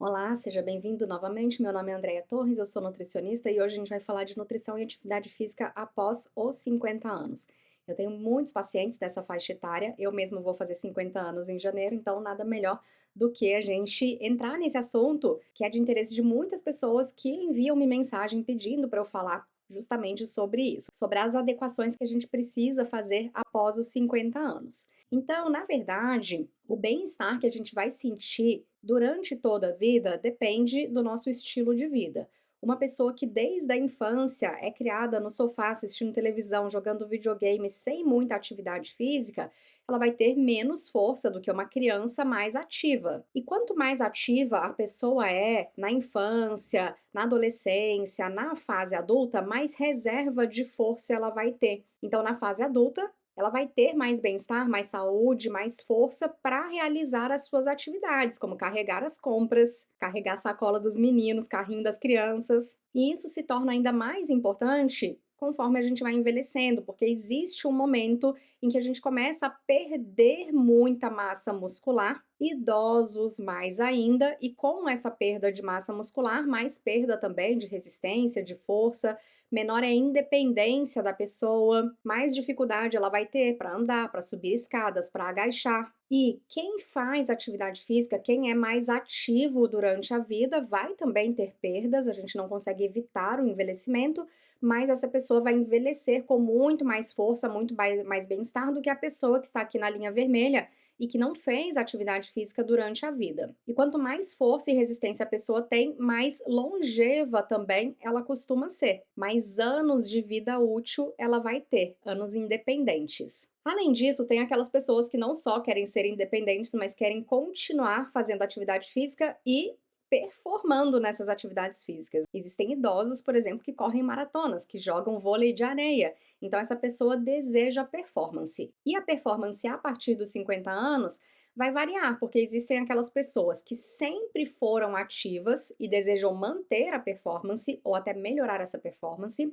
Olá, seja bem-vindo novamente. Meu nome é Andreia Torres, eu sou nutricionista e hoje a gente vai falar de nutrição e atividade física após os 50 anos. Eu tenho muitos pacientes dessa faixa etária, eu mesma vou fazer 50 anos em janeiro, então nada melhor do que a gente entrar nesse assunto que é de interesse de muitas pessoas que enviam-me mensagem pedindo para eu falar justamente sobre isso, sobre as adequações que a gente precisa fazer após os 50 anos. Então, na verdade, o bem-estar que a gente vai sentir durante toda a vida depende do nosso estilo de vida. Uma pessoa que desde a infância é criada no sofá assistindo televisão, jogando videogame sem muita atividade física, ela vai ter menos força do que uma criança mais ativa. E quanto mais ativa a pessoa é na infância, na adolescência, na fase adulta, mais reserva de força ela vai ter. Então, na fase adulta, ela vai ter mais bem-estar, mais saúde, mais força para realizar as suas atividades, como carregar as compras, carregar a sacola dos meninos, carrinho das crianças. E isso se torna ainda mais importante conforme a gente vai envelhecendo, porque existe um momento em que a gente começa a perder muita massa muscular, idosos mais ainda, e com essa perda de massa muscular, mais perda também de resistência, de força, menor é a independência da pessoa, mais dificuldade ela vai ter para andar, para subir escadas, para agachar. E quem faz atividade física, quem é mais ativo durante a vida, vai também ter perdas, a gente não consegue evitar o envelhecimento, mas essa pessoa vai envelhecer com muito mais força, muito mais bem-estar do que a pessoa que está aqui na linha vermelha e que não fez atividade física durante a vida. E quanto mais força e resistência a pessoa tem, mais longeva também ela costuma ser. Mais anos de vida útil ela vai ter, anos independentes. Além disso, tem aquelas pessoas que não só querem ser independentes, mas querem continuar fazendo atividade física e performando nessas atividades físicas. Existem idosos, por exemplo, que correm maratonas, que jogam vôlei de areia. Então, essa pessoa deseja performance. E a performance a partir dos 50 anos vai variar, porque existem aquelas pessoas que sempre foram ativas e desejam manter a performance ou até melhorar essa performance,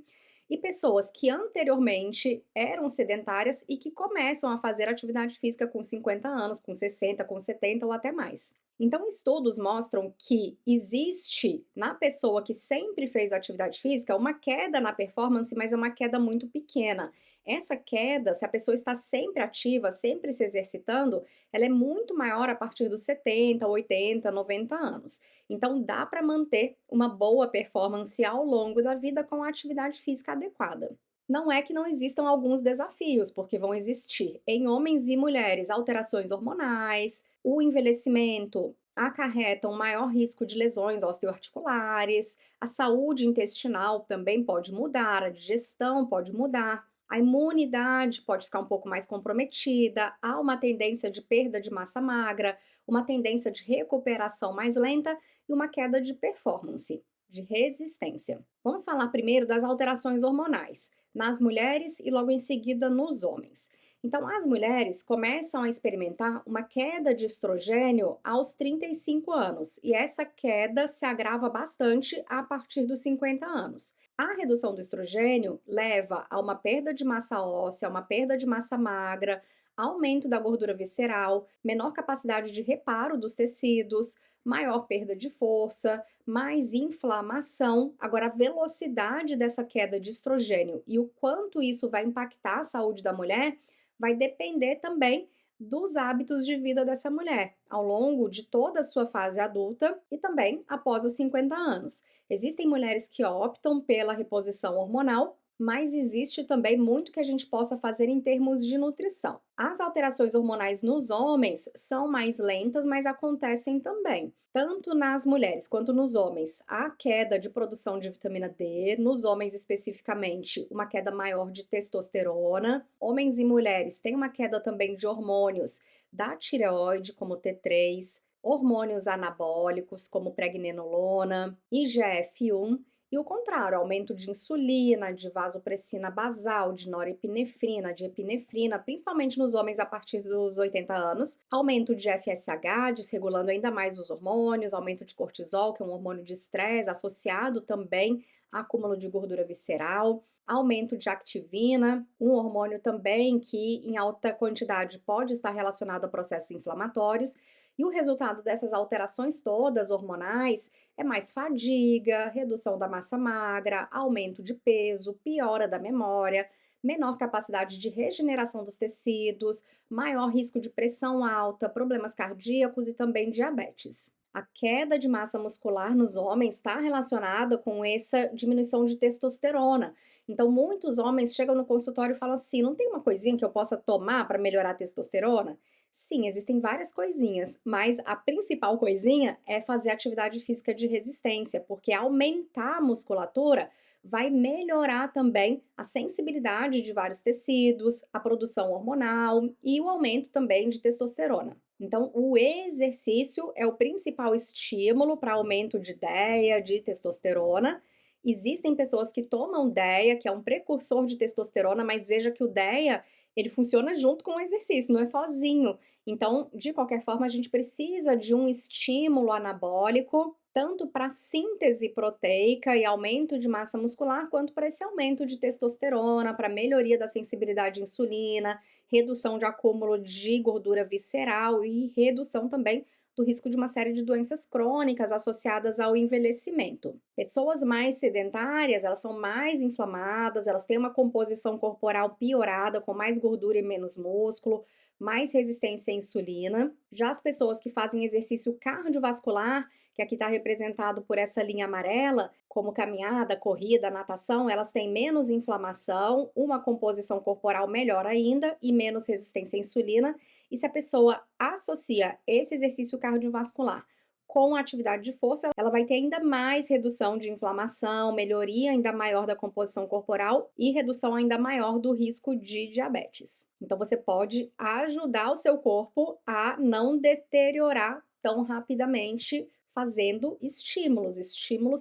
e pessoas que anteriormente eram sedentárias e que começam a fazer atividade física com 50 anos, com 60, com 70 ou até mais. Então, estudos mostram que existe na pessoa que sempre fez atividade física uma queda na performance, mas é uma queda muito pequena. Essa queda, se a pessoa está sempre ativa, sempre se exercitando, ela é muito maior a partir dos 70, 80, 90 anos. Então, dá para manter uma boa performance ao longo da vida com a atividade física adequada. Não é que não existam alguns desafios, porque vão existir em homens e mulheres alterações hormonais, o envelhecimento acarreta um maior risco de lesões osteoarticulares, a saúde intestinal também pode mudar, a digestão pode mudar, a imunidade pode ficar um pouco mais comprometida, há uma tendência de perda de massa magra, uma tendência de recuperação mais lenta e uma queda de performance, de resistência. Vamos falar primeiro das alterações hormonais nas mulheres e logo em seguida nos homens. Então, as mulheres começam a experimentar uma queda de estrogênio aos 35 anos, e essa queda se agrava bastante a partir dos 50 anos. A redução do estrogênio leva a uma perda de massa óssea, uma perda de massa magra, aumento da gordura visceral, menor capacidade de reparo dos tecidos, maior perda de força, mais inflamação. Agora, a velocidade dessa queda de estrogênio e o quanto isso vai impactar a saúde da mulher vai depender também dos hábitos de vida dessa mulher, ao longo de toda a sua fase adulta e também após os 50 anos. Existem mulheres que optam pela reposição hormonal, mas existe também muito que a gente possa fazer em termos de nutrição. As alterações hormonais nos homens são mais lentas, mas acontecem também. Tanto nas mulheres quanto nos homens, há queda de produção de vitamina D, nos homens especificamente, uma queda maior de testosterona. Homens e mulheres têm uma queda também de hormônios da tireoide, como T3, hormônios anabólicos, como pregnenolona, IGF-1, e o contrário, aumento de insulina, de vasopressina basal, de norepinefrina, de epinefrina, principalmente nos homens a partir dos 80 anos, aumento de FSH, desregulando ainda mais os hormônios, aumento de cortisol, que é um hormônio de estresse, associado também a acúmulo de gordura visceral, aumento de activina, um hormônio também que em alta quantidade pode estar relacionado a processos inflamatórios, E o resultado dessas alterações todas hormonais é mais fadiga, redução da massa magra, aumento de peso, piora da memória, menor capacidade de regeneração dos tecidos, maior risco de pressão alta, problemas cardíacos e também diabetes. A queda de massa muscular nos homens está relacionada com essa diminuição de testosterona. Então, muitos homens chegam no consultório e falam assim: não tem uma coisinha que eu possa tomar para melhorar a testosterona? Sim, existem várias coisinhas, mas a principal coisinha é fazer atividade física de resistência, porque aumentar a musculatura vai melhorar também a sensibilidade de vários tecidos, a produção hormonal e o aumento também de testosterona. Então, o exercício é o principal estímulo para aumento de DEA, de testosterona. Existem pessoas que tomam DEA, que é um precursor de testosterona, mas veja que o DEA, ele funciona junto com o exercício, não é sozinho. Então, de qualquer forma, a gente precisa de um estímulo anabólico, tanto para síntese proteica e aumento de massa muscular, quanto para esse aumento de testosterona, para melhoria da sensibilidade à insulina, redução de acúmulo de gordura visceral e redução também do risco de uma série de doenças crônicas associadas ao envelhecimento. Pessoas mais sedentárias, elas são mais inflamadas, elas têm uma composição corporal piorada, com mais gordura e menos músculo, mais resistência à insulina. Já as pessoas que fazem exercício cardiovascular, que aqui está representado por essa linha amarela, como caminhada, corrida, natação, elas têm menos inflamação, uma composição corporal melhor ainda e menos resistência à insulina. E se a pessoa associa esse exercício cardiovascular com a atividade de força, ela vai ter ainda mais redução de inflamação, melhoria ainda maior da composição corporal e redução ainda maior do risco de diabetes. Então você pode ajudar o seu corpo a não deteriorar tão rapidamente fazendo estímulos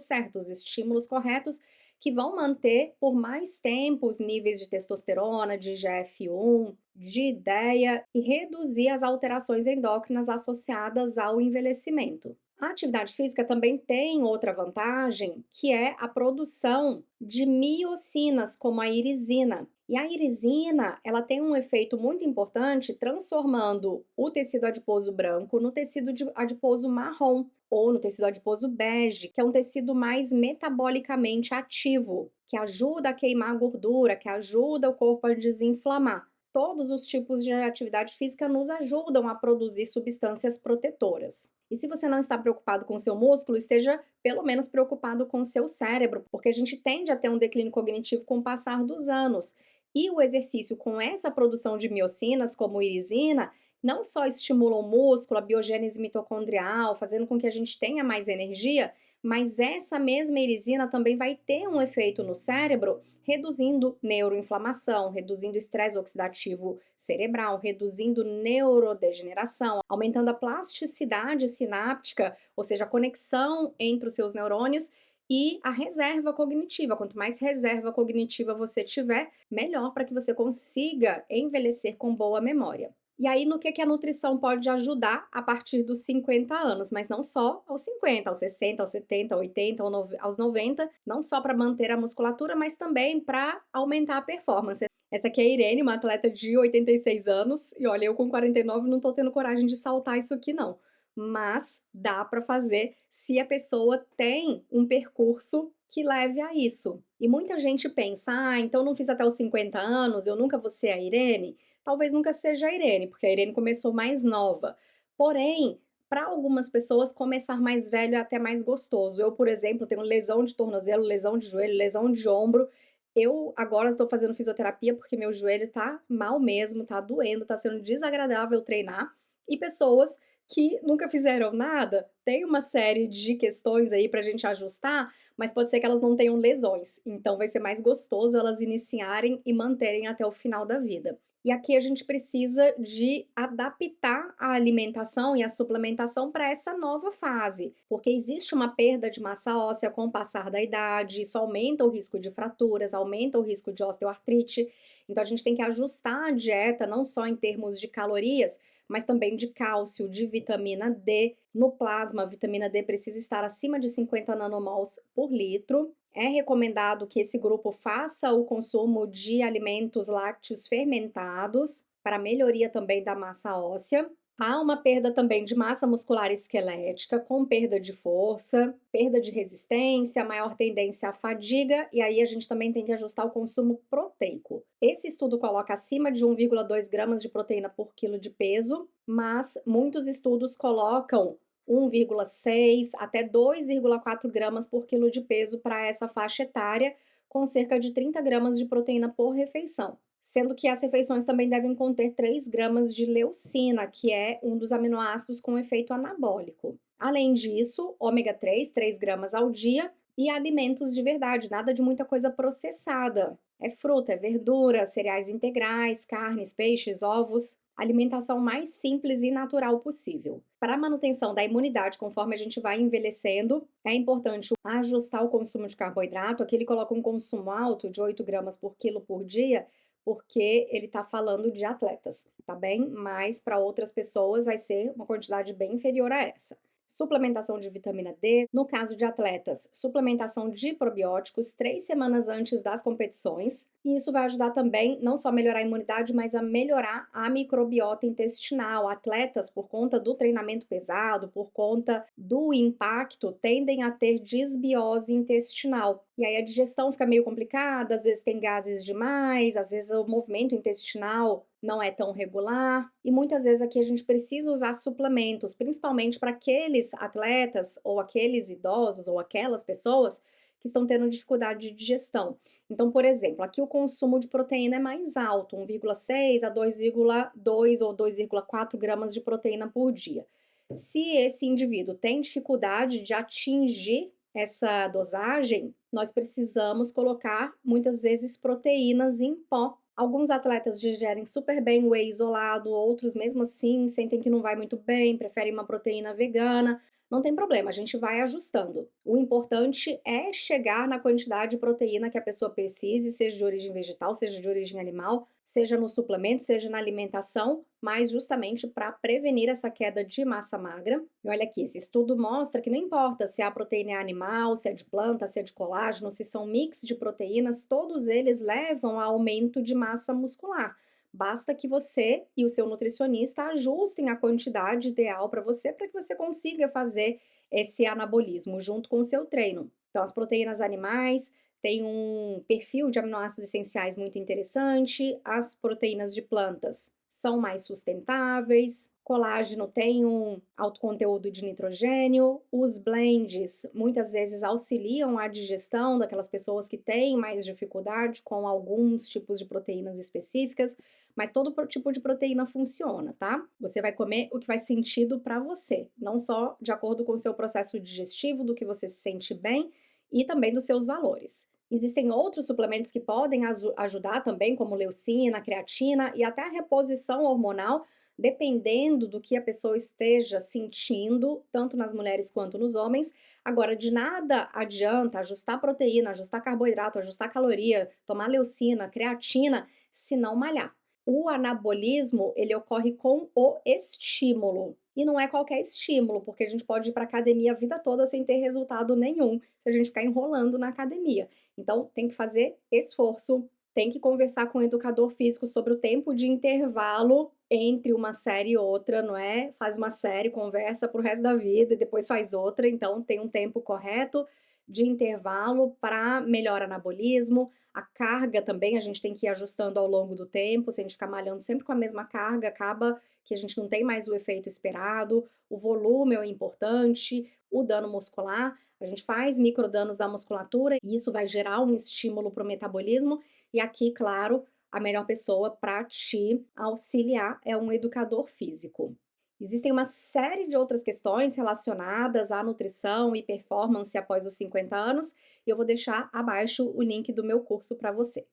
certos, estímulos corretos que vão manter por mais tempo os níveis de testosterona, de IGF-1, de DEA e reduzir as alterações endócrinas associadas ao envelhecimento. A atividade física também tem outra vantagem, que é a produção de miocinas, como a irisina. E a irisina, ela tem um efeito muito importante transformando o tecido adiposo branco no tecido adiposo marrom ou no tecido adiposo bege, que é um tecido mais metabolicamente ativo, que ajuda a queimar a gordura, que ajuda o corpo a desinflamar. Todos os tipos de atividade física nos ajudam a produzir substâncias protetoras. E se você não está preocupado com o seu músculo, esteja pelo menos preocupado com o seu cérebro, porque a gente tende a ter um declínio cognitivo com o passar dos anos. E o exercício com essa produção de miocinas, como irisina, não só estimula o músculo, a biogênese mitocondrial, fazendo com que a gente tenha mais energia, mas essa mesma irisina também vai ter um efeito no cérebro, reduzindo neuroinflamação, reduzindo estresse oxidativo cerebral, reduzindo neurodegeneração, aumentando a plasticidade sináptica, ou seja, a conexão entre os seus neurônios e a reserva cognitiva. Quanto mais reserva cognitiva você tiver, melhor para que você consiga envelhecer com boa memória. E aí, no que a nutrição pode ajudar a partir dos 50 anos, mas não só aos 50, aos 60, aos 70, aos 80, aos 90, não só para manter a musculatura, mas também para aumentar a performance. Essa aqui é a Irene, uma atleta de 86 anos, e olha, eu com 49 não tô tendo coragem de saltar isso aqui não. Mas dá para fazer se a pessoa tem um percurso que leve a isso. E muita gente pensa: ah, então não fiz até os 50 anos, eu nunca vou ser a Irene. Talvez nunca seja a Irene, porque a Irene começou mais nova. Porém, para algumas pessoas, começar mais velho é até mais gostoso. Eu, por exemplo, tenho lesão de tornozelo, lesão de joelho, lesão de ombro. Eu agora estou fazendo fisioterapia porque meu joelho tá mal mesmo, tá doendo, tá sendo desagradável treinar. E pessoas que nunca fizeram nada, tem uma série de questões aí pra gente ajustar, mas pode ser que elas não tenham lesões. Então vai ser mais gostoso elas iniciarem e manterem até o final da vida. E aqui a gente precisa de adaptar a alimentação e a suplementação para essa nova fase, porque existe uma perda de massa óssea com o passar da idade, isso aumenta o risco de fraturas, aumenta o risco de osteoartrite. Então a gente tem que ajustar a dieta não só em termos de calorias, mas também de cálcio, de vitamina D. No plasma, a vitamina D precisa estar acima de 50 nanomols por litro. É recomendado que esse grupo faça o consumo de alimentos lácteos fermentados para melhoria também da massa óssea. Há uma perda também de massa muscular esquelética, com perda de força, perda de resistência, maior tendência à fadiga, e aí a gente também tem que ajustar o consumo proteico. Esse estudo coloca acima de 1,2 gramas de proteína por quilo de peso, mas muitos estudos colocam 1,6 até 2,4 gramas por quilo de peso para essa faixa etária, com cerca de 30 gramas de proteína por refeição. Sendo que as refeições também devem conter 3 gramas de leucina, que é um dos aminoácidos com efeito anabólico. Além disso, ômega 3, 3 gramas ao dia, e alimentos de verdade, nada de muita coisa processada. É fruta, é verdura, cereais integrais, carnes, peixes, ovos, alimentação mais simples e natural possível. Para a manutenção da imunidade, conforme a gente vai envelhecendo, é importante ajustar o consumo de carboidrato. Aqui ele coloca um consumo alto de 8 gramas por quilo por dia, porque ele está falando de atletas, tá bem? Mas para outras pessoas vai ser uma quantidade bem inferior a essa. Suplementação de vitamina D, no caso de atletas, suplementação de probióticos 3 semanas antes das competições, e isso vai ajudar também não só a melhorar a imunidade, mas a melhorar a microbiota intestinal. Atletas, por conta do treinamento pesado, por conta do impacto, tendem a ter disbiose intestinal. E aí a digestão fica meio complicada, às vezes tem gases demais, às vezes o movimento intestinal não é tão regular, e muitas vezes aqui a gente precisa usar suplementos, principalmente para aqueles atletas ou aqueles idosos ou aquelas pessoas que estão tendo dificuldade de digestão. Então, por exemplo, aqui o consumo de proteína é mais alto, 1,6 a 2,2 ou 2,4 gramas de proteína por dia. Se esse indivíduo tem dificuldade de atingir essa dosagem, nós precisamos colocar muitas vezes proteínas em pó. Alguns atletas digerem super bem o whey isolado, outros mesmo assim sentem que não vai muito bem, preferem uma proteína vegana. Não tem problema, a gente vai ajustando. O importante é chegar na quantidade de proteína que a pessoa precise, seja de origem vegetal, seja de origem animal, seja no suplemento, seja na alimentação, mas justamente para prevenir essa queda de massa magra. E olha aqui, esse estudo mostra que não importa se a proteína é animal, se é de planta, se é de colágeno, se são mix de proteínas, todos eles levam a aumento de massa muscular. Basta que você e o seu nutricionista ajustem a quantidade ideal para que você consiga fazer esse anabolismo junto com o seu treino. Então, as proteínas animais têm um perfil de aminoácidos essenciais muito interessante, as proteínas de plantas são mais sustentáveis, colágeno tem um alto conteúdo de nitrogênio, os blends muitas vezes auxiliam a digestão daquelas pessoas que têm mais dificuldade com alguns tipos de proteínas específicas, mas todo tipo de proteína funciona, tá? Você vai comer o que faz sentido para você, não só de acordo com o seu processo digestivo, do que você se sente bem e também dos seus valores. Existem outros suplementos que podem ajudar também, como leucina, creatina e até a reposição hormonal, dependendo do que a pessoa esteja sentindo, tanto nas mulheres quanto nos homens. Agora, de nada adianta ajustar proteína, ajustar carboidrato, ajustar caloria, tomar leucina, creatina, se não malhar. O anabolismo, ele ocorre com o estímulo. E não é qualquer estímulo, porque a gente pode ir para academia a vida toda sem ter resultado nenhum, se a gente ficar enrolando na academia. Então, tem que fazer esforço, tem que conversar com o educador físico sobre o tempo de intervalo entre uma série e outra, não é? Faz uma série, conversa pro resto da vida e depois faz outra, então tem um tempo correto de intervalo para melhor anabolismo. A carga também a gente tem que ir ajustando ao longo do tempo, se a gente ficar malhando sempre com a mesma carga, acaba que a gente não tem mais o efeito esperado. O volume é importante, o dano muscular, a gente faz microdanos da musculatura e isso vai gerar um estímulo para o metabolismo. E aqui, claro, a melhor pessoa para te auxiliar é um educador físico. Existem uma série de outras questões relacionadas à nutrição e performance após os 50 anos, e eu vou deixar abaixo o link do meu curso para você.